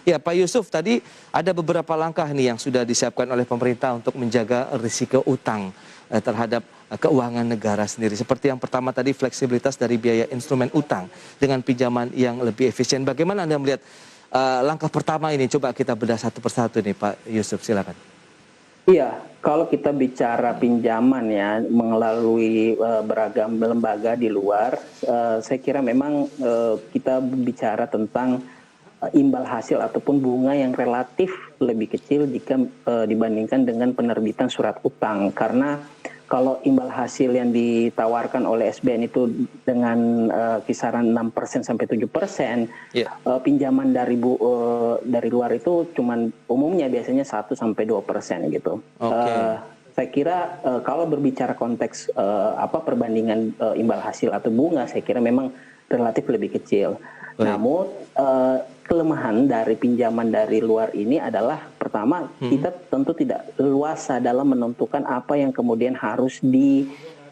Ya, Pak Yusuf, tadi ada beberapa langkah nih yang sudah disiapkan oleh pemerintah untuk menjaga risiko utang terhadap keuangan negara sendiri. Seperti yang pertama tadi, fleksibilitas dari biaya instrumen utang dengan pinjaman yang lebih efisien. Bagaimana Anda melihat langkah pertama ini? Coba kita bedah satu persatu nih, Pak Yusuf, silakan. Iya, kalau kita bicara pinjaman ya melalui beragam lembaga di luar, saya kira memang kita bicara tentang imbal hasil ataupun bunga yang relatif lebih kecil jika dibandingkan dengan penerbitan surat utang. Karena kalau imbal hasil yang ditawarkan oleh SBN itu dengan kisaran 6% sampai 7%, Ya, pinjaman dari luar itu cuman umumnya biasanya 1 sampai 2% gitu. oke, Saya kira kalau berbicara konteks perbandingan imbal hasil atau bunga, saya kira memang relatif lebih kecil. baik. Namun kelemahan dari pinjaman dari luar ini adalah pertama, kita tentu tidak leluasa dalam menentukan apa yang kemudian harus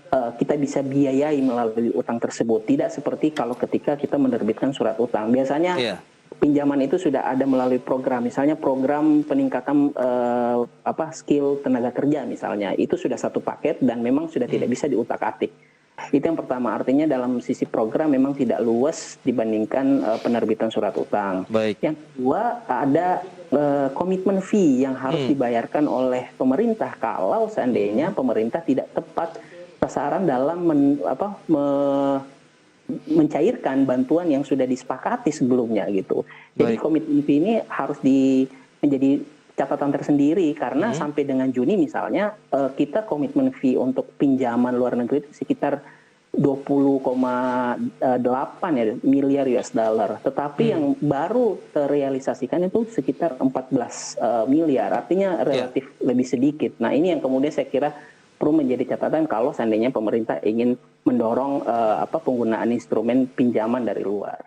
kita bisa biayai melalui utang tersebut. Tidak seperti kalau ketika kita menerbitkan surat utang. Biasanya Iya, pinjaman itu sudah ada melalui program, misalnya program peningkatan skill tenaga kerja misalnya, itu sudah satu paket dan memang sudah tidak bisa diutak-atik. Itu yang pertama, artinya dalam sisi program memang tidak luas dibandingkan penerbitan surat utang. baik. Yang kedua, ada komitmen fee yang harus dibayarkan oleh pemerintah kalau seandainya pemerintah tidak tepat sasaran dalam mencairkan bantuan yang sudah disepakati sebelumnya gitu. Jadi Baik. komitmen fee ini harus menjadi catatan tersendiri karena sampai dengan Juni misalnya kita komitmen fee untuk pinjaman luar negeri itu sekitar 20,8 ya miliar US dollar. Tetapi yang baru terrealisasikan itu sekitar 14 miliar. Artinya relatif lebih sedikit. Nah, ini yang kemudian saya kira perlu menjadi catatan kalau seandainya pemerintah ingin mendorong penggunaan instrumen pinjaman dari luar.